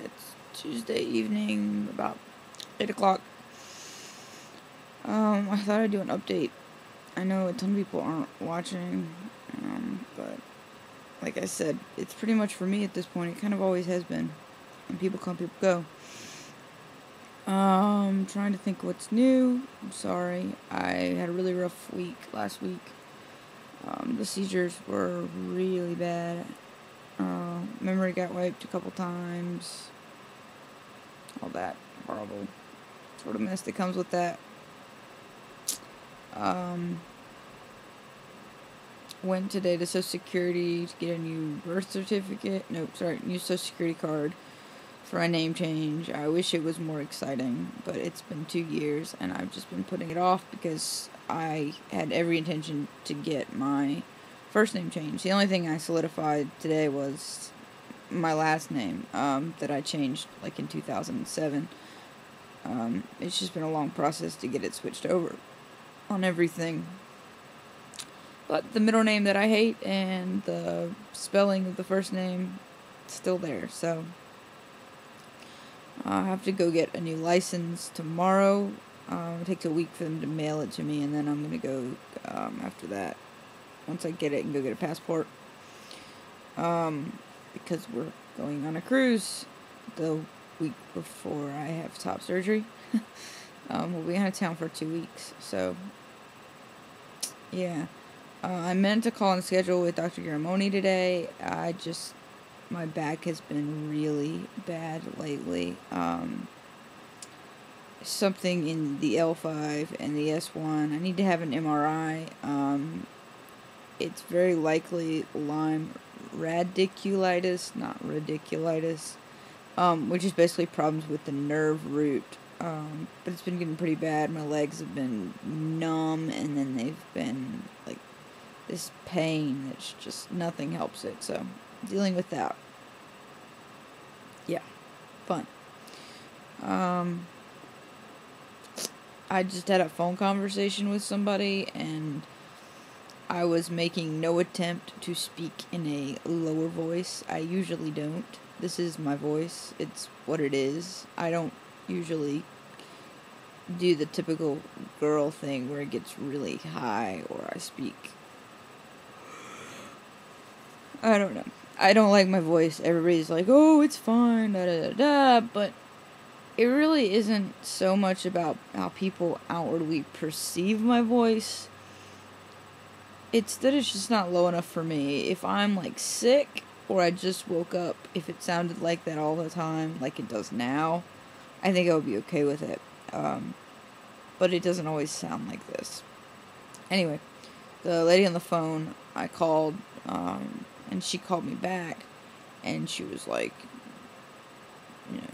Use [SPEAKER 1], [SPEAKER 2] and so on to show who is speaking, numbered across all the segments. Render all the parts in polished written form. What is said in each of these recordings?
[SPEAKER 1] It's Tuesday evening, about 8 o'clock. I thought I'd do an update. I know a ton of people aren't watching, but like I said, it's pretty much for me at this point. It kind of always has been. And people come, people go. Trying to think what's new. I'm sorry. I had a really rough week last week. The seizures were really bad. Memory got wiped a couple times. All that horrible sort of mess that comes with that. Went today to Social Security to get a new birth certificate. New Social Security card for a name change. I wish it was more exciting, but it's been 2 years and I've just been putting it off because I had every intention to get my first name changed. The only thing I solidified today was my last name, that I changed like in 2007. It's just been a long process to get it switched over on everything. But the middle name that I hate and the spelling of the first name, still there, so I'll have to go get a new license tomorrow. It takes a week for them to mail it to me, and then I'm going to go, after that, once I get it, and go get a passport. Because we're going on a cruise the week before I have top surgery. We'll be out of town for 2 weeks, so, yeah. I meant to call and schedule with Dr. Garamoni today. My back has been really bad lately. Something in the L5 and the S1. I need to have an MRI. It's very likely Lyme radiculitis, not radiculitis, which is basically problems with the nerve root. But it's been getting pretty bad. My legs have been numb, and then they've been like this pain that's just nothing helps it. So dealing with that. Yeah, fun. I just had a phone conversation with somebody, and I was making no attempt to speak in a lower voice. I usually don't. This is my voice. It's what it is. I don't usually do the typical girl thing where it gets really high or I speak. I don't know. I don't like my voice. Everybody's like, oh, it's fine, da da da da, but it really isn't so much about how people outwardly perceive my voice. It's that it's just not low enough for me. If I'm like sick or I just woke up, if it sounded like that all the time, like it does now, I think I would be okay with it. But it doesn't always sound like this. Anyway, the lady on the phone, I called, and she called me back, and she was like, you know,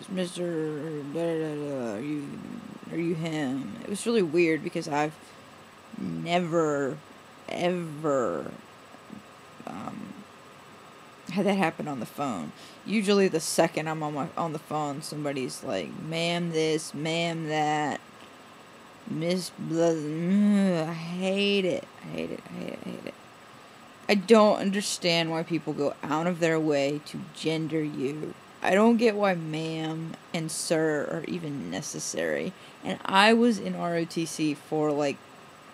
[SPEAKER 1] is Mr. Da-da-da-da, are you him? It was really weird because I've never, ever, had that happen on the phone. Usually the second I'm on the phone, somebody's like, ma'am this, ma'am that, Miss blah, I hate it. I don't understand why people go out of their way to gender you. I don't get why ma'am and sir are even necessary. And I was in ROTC for like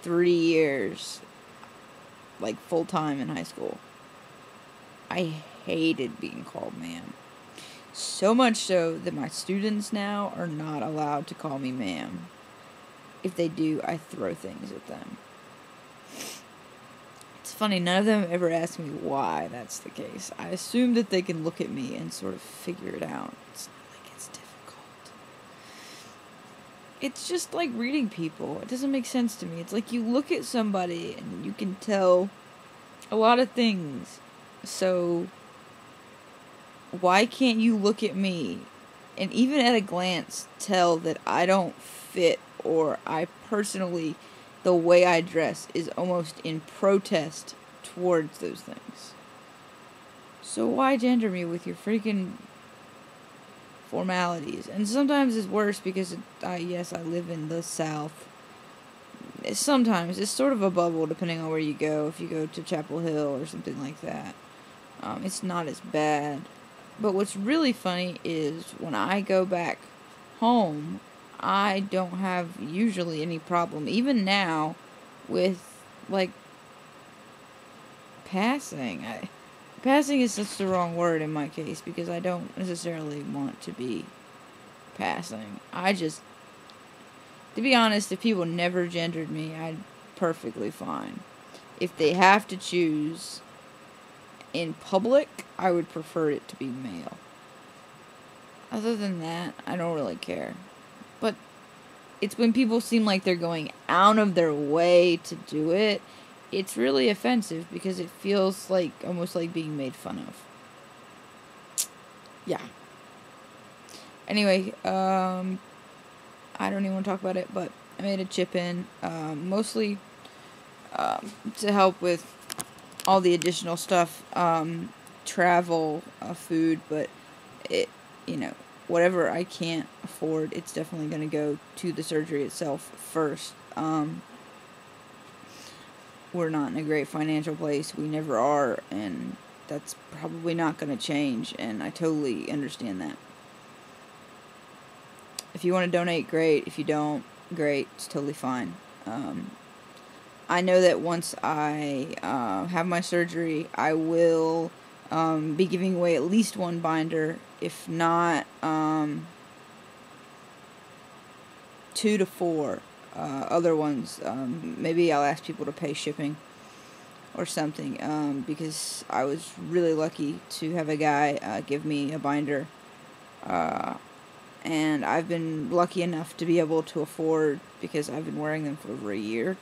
[SPEAKER 1] 3 years, like full time in high school. I hated being called ma'am. So much so that my students now are not allowed to call me ma'am. If they do, I throw things at them. It's funny, none of them ever asked me why that's the case. I assume that they can look at me and sort of figure it out. It's not like it's difficult. It's just like reading people. It doesn't make sense to me. It's like you look at somebody and you can tell a lot of things. So why can't you look at me and even at a glance tell that I don't fit, or I personally, the way I dress is almost in protest towards those things? So why gender me with your freaking formalities? And sometimes it's worse because I live in the South. Sometimes it's sort of a bubble depending on where you go. If you go to Chapel Hill or something like that, it's not as bad. But what's really funny is when I go back home, I don't have usually any problem, even now, with, like, passing. Passing is such the wrong word in my case, because I don't necessarily want to be passing. To be honest, if people never gendered me, I'd perfectly fine. If they have to choose in public, I would prefer it to be male. Other than that, I don't really care. But it's when people seem like they're going out of their way to do it, it's really offensive because it feels like almost like being made fun of. Yeah. Anyway, I don't even want to talk about it, but I made a chip in, mostly to help with all the additional stuff, travel, food, but it, whatever I can't afford, it's definitely going to go to the surgery itself first. We're not in a great financial place. We never are, and that's probably not going to change, and I totally understand that. If you want to donate, great. If you don't, great. It's totally fine. I know that once I have my surgery, I will be giving away at least one binder, if not 2 to 4 other ones. Maybe I'll ask people to pay shipping or something, because I was really lucky to have a guy give me a binder, and I've been lucky enough to be able to afford, because I've been wearing them for over a year,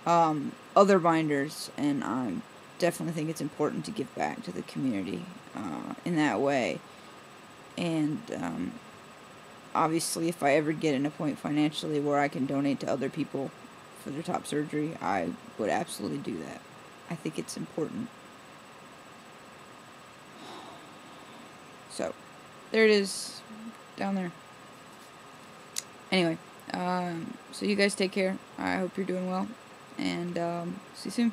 [SPEAKER 1] other binders, and I definitely think it's important to give back to the community in that way. And obviously, if I ever get in a point financially where I can donate to other people for their top surgery, I would absolutely do that. I think it's important. So, there it is, down there. Anyway, so you guys take care. I hope you're doing well, and see you soon.